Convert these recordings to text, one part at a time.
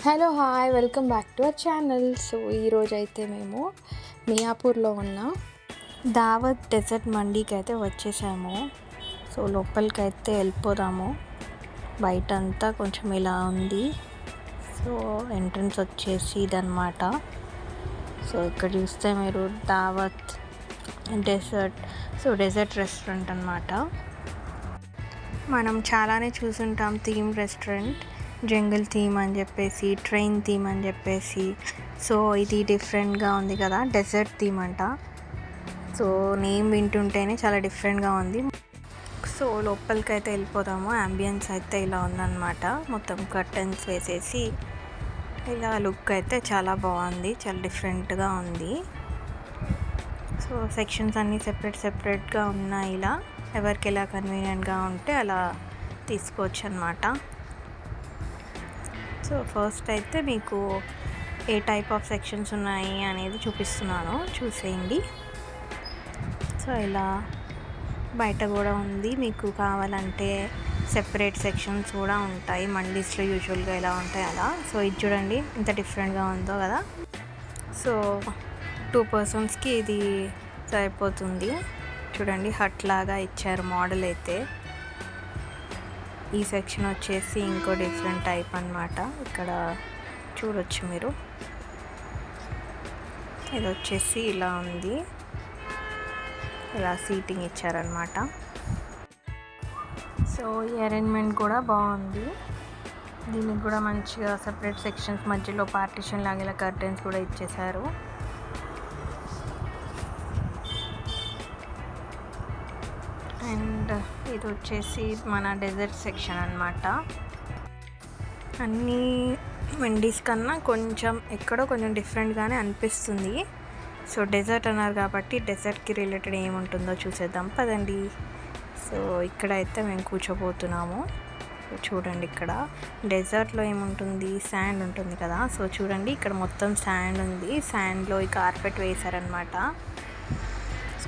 Hello hi welcome back to our channel. So ఈరోజు అయితే మేము మియాపూర్లో ఉన్న దావత్ డెజర్ట్ మండీకి అయితే వచ్చేసాము. సో లోపలికి అయితే వెళ్ళిపోదాము. బయట అంతా కొంచెం ఇలా ఉంది. సో ఎంట్రన్స్ వచ్చేసి ఇదన్నమాట. సో ఇక్కడ చూస్తే మీరు దావత్ డెజర్ట్, సో డెజర్ట్ రెస్టారెంట్ అన్నమాట. మనం చాలానే చూసుంటాం థీమ్ రెస్టారెంట్, జంగిల్ థీమ్ అని చెప్పేసి, ట్రైన్ థీమ్ అని చెప్పేసి. సో ఇది డిఫరెంట్గా ఉంది కదా, డెజర్ట్ థీమ్ అంట. సో నేమ్ వింటుంటేనే చాలా డిఫరెంట్గా ఉంది. సో లోపలికి అయితే వెళ్ళిపోదాము. అంబియన్స్ అయితే ఇలా ఉందన్నమాట. మొత్తం కర్టన్స్ వేసేసి ఇలా లుక్ అయితే చాలా బాగుంది, చాలా డిఫరెంట్గా ఉంది. సో సెక్షన్స్ అన్నీ సెపరేట్గా ఉన్నాయి. ఇలా ఎవరికి ఎలా కన్వీనియంట్గా ఉంటే అలా తీసుకోవచ్చు అన్నమాట. సో ఫస్ట్ అయితే మీకు ఏ టైప్ ఆఫ్ సెక్షన్స్ ఉన్నాయి అనేది చూపిస్తున్నాను, చూసేయండి. సో ఇలా బయట కూడా ఉంది. మీకు కావాలంటే సెపరేట్ సెక్షన్స్ కూడా ఉంటాయి. మండీస్లో యూజువల్గా ఎలా ఉంటాయి అలా. సో ఇది చూడండి ఇంత డిఫరెంట్గా ఉందో కదా. సో 2 పర్సన్స్కి ఇది సరిపోతుంది. చూడండి హట్ లాగా ఇచ్చారు మోడల్ అయితే. ఈ సెక్షన్ వచ్చేసి ఇంకో డిఫరెంట్ టైప్ అన్నమాట. ఇక్కడ చూడొచ్చు మీరు. ఇది వచ్చేసి ఇలా ఉంది, ఇలా సీటింగ్ ఇచ్చారనమాట. సో ఈ అరేంజ్మెంట్ కూడా బాగుంది. దీనికి కూడా మంచిగా సెపరేట్ సెక్షన్స్ మధ్యలో పార్టిషన్ లాగా ఇలా కర్టెన్స్ కూడా ఇచ్చేసారు. అండ్ ఇది వచ్చేసి మన డెజర్ట్ సెక్షన్ అన్నమాట. అన్నీ వెండీస్ కన్నా ఎక్కడో కొంచెం డిఫరెంట్గానే అనిపిస్తుంది. సో డెజర్ట్ అన్నారు కాబట్టి డెజర్ట్కి రిలేటెడ్ ఏముంటుందో చూసేద్దాం పదండి. సో ఇక్కడైతే మేము కూర్చోబోతున్నాము. చూడండి ఇక్కడ డెజర్ట్లో ఏముంటుంది, శాండ్ ఉంటుంది కదా. సో చూడండి ఇక్కడ మొత్తం శాండ్ ఉంది. శాండ్లో ఈ కార్పెట్ వేశారనమాట.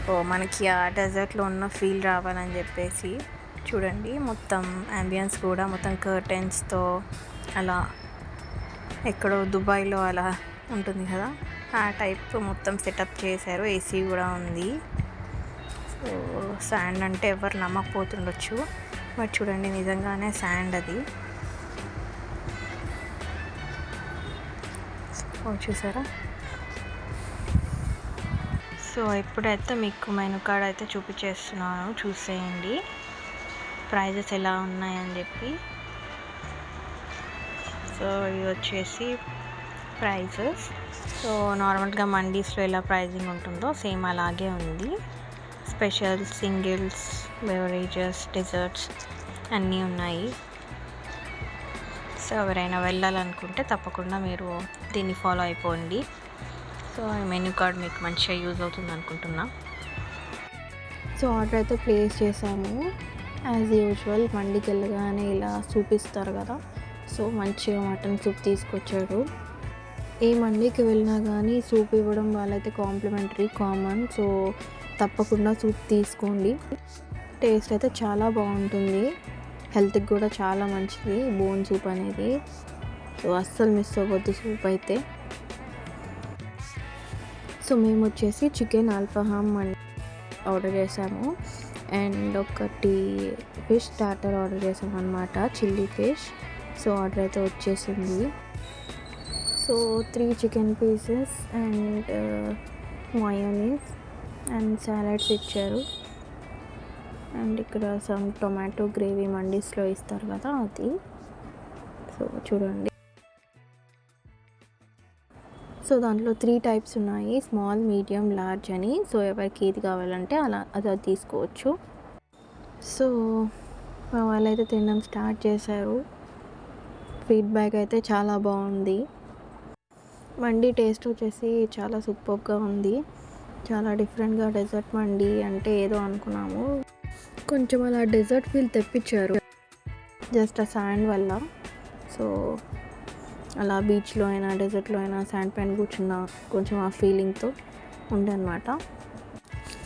సో మనకి ఆ డెజర్ట్లో ఉన్న ఫీల్ రావాలని చెప్పేసి చూడండి మొత్తం అంబియన్స్ కూడా మొత్తం కర్టెన్స్తో అలా ఎక్కడో దుబాయ్లో అలా ఉంటుంది కదా, ఆ టైప్ మొత్తం సెటప్ చేశారు. ఏసీ కూడా ఉంది. సో శాండ్ అంటే ఎవరు నమ్మకపోతుండొచ్చు, బట్ చూడండి నిజంగానే శాండ్ అది. చూసారా. సో ఇప్పుడైతే మీకు మెనూ కార్డ్ అయితే చూపించేస్తున్నాను, చూసేయండి ప్రైజెస్ ఎలా ఉన్నాయని చెప్పి. సో ఇవి వచ్చేసి ప్రైజెస్. సో నార్మల్గా మండీస్లో ఎలా ప్రైజింగ్ ఉంటుందో సేమ్ అలాగే ఉంది. స్పెషల్, సింగిల్స్, బెవరేజెస్, డెజర్ట్స్ అన్నీ ఉన్నాయి. సో ఎవరైనా వెళ్ళాలనుకుంటే తప్పకుండా మీరు దీన్ని ఫాలో అయిపోండి. సో ఈ మెనూ కార్డ్ మీకు మంచిగా యూజ్ అవుతుంది అనుకుంటున్నా. సో ఆర్డర్ అయితే ప్లేస్ చేసాము. యాజ్ యూజువల్ మండికి వెళ్ళగానే ఇలా సూప్ ఇస్తారు కదా. సో మంచిగా మటన్ సూప్ తీసుకొచ్చాడు. ఏ మండికి వెళ్ళినా కానీ సూప్ ఇవ్వడం వాళ్ళైతే కాంప్లిమెంటరీ, కామన్. సో తప్పకుండా సూప్ తీసుకోండి. టేస్ట్ అయితే చాలా బాగుంటుంది, హెల్త్కి కూడా చాలా మంచిది బోన్ సూప్ అనేది. సో అస్సలు మిస్ అవ్వద్దు సూప్ అయితే. సో మేము వచ్చేసి చికెన్ అల్ఫహామ్ ఆర్డర్ చేసాము. అండ్ ఒకటి ఫిష్ స్టార్టర్ ఆర్డర్ చేసాము అనమాట, చిల్లీ ఫిష్. సో ఆర్డర్ అయితే వచ్చేసింది. So 3 chicken pieces and mayonnaise and salads ఇచ్చారు. అండ్ ఇక్కడ సమ్ టొమాటో గ్రేవీ మండీస్లో ఇస్తారు కదా అది. సో చూడండి. సో దాంట్లో 3 టైప్స్ ఉన్నాయి, స్మాల్, మీడియం, లార్జ్ అని. సో ఎవరికి ఏది కావాలంటే అలా అది తీసుకోవచ్చు. సో వాళ్ళైతే తినడం స్టార్ట్ చేశారు. ఫీడ్బ్యాక్ అయితే చాలా బాగుంది. మండీ టేస్ట్ వచ్చేసి చాలా సూపర్గా ఉంది, చాలా డిఫరెంట్గా. డెజర్ట్ మండీ అంటే ఏదో అనుకున్నాము, కొంచెం అలా డెజర్ట్ ఫీల్ తెప్పించారు జస్ట్ ఆ శాండ్ వల్ల. సో అలా బీచ్లో అయినా డెజర్ట్లో అయినా శాండ్ పైన కూర్చున్న కొంచెం ఆ ఫీలింగ్తో ఉండే అనమాట.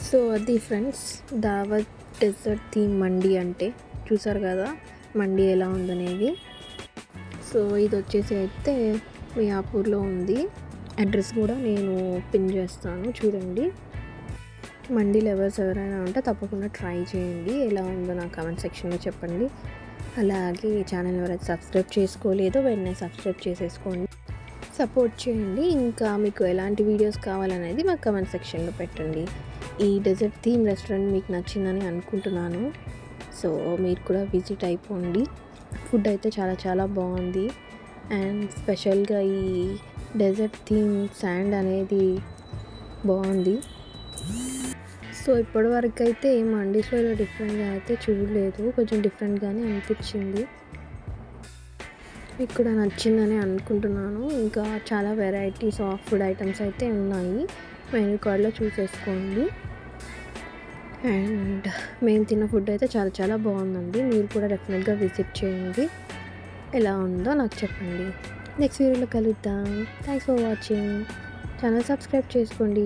సో అది ఫ్రెండ్స్ దావత్ డెజర్ట్ థీమ్ మండీ అంటే. చూసారు కదా మండీ ఎలా ఉందనేది. సో ఇది వచ్చేసి అయితే మియాపూర్లో ఉంది. అడ్రస్ కూడా నేను పిన్ చేస్తాను చూడండి. మండీ లవర్స్ ఎవరైనా ఉంటే తప్పకుండా ట్రై చేయండి. ఎలా ఉందో నా కామెంట్ సెక్షన్లో చెప్పండి. అలాగే ఈ ఛానల్ ఎవరైతే సబ్స్క్రైబ్ చేసుకోలేదో వెంటనే సబ్స్క్రైబ్ చేసేసుకోండి, సపోర్ట్ చేయండి. ఇంకా మీకు ఎలాంటి వీడియోస్ కావాలనేది మా కామెంట్ సెక్షన్లో పెట్టండి. ఈ డెజర్ట్ థీమ్ రెస్టారెంట్ మీకు నచ్చిందని అనుకుంటున్నాను. సో మీరు కూడా విజిట్ అయిపోండి. ఫుడ్ అయితే చాలా చాలా బాగుంది. అండ్ స్పెషల్గా ఈ డెజర్ట్ థీమ్ శాండ్ అనేది బాగుంది. సో ఇప్పటివరకు అయితే మండీస్లో ఇలా డిఫరెంట్గా అయితే చూడలేదు. కొంచెం డిఫరెంట్గానే అనిపించింది. మీకు కూడా నచ్చిందని అనుకుంటున్నాను. ఇంకా చాలా వెరైటీస్ ఆఫ్ ఫుడ్ ఐటమ్స్ అయితే ఉన్నాయి. మెనూ కార్డ్లో చూసేసుకోండి. అండ్ మేము తిన్న ఫుడ్ అయితే చాలా చాలా బాగుందండి. మీరు కూడా డెఫినెట్గా విజిట్ చేయండి. ఎలా ఉందో నాకు చెప్పండి. నెక్స్ట్ వీడియోలో కలుద్దాం. Thanks for watching. Channel subscribe చేసుకోండి.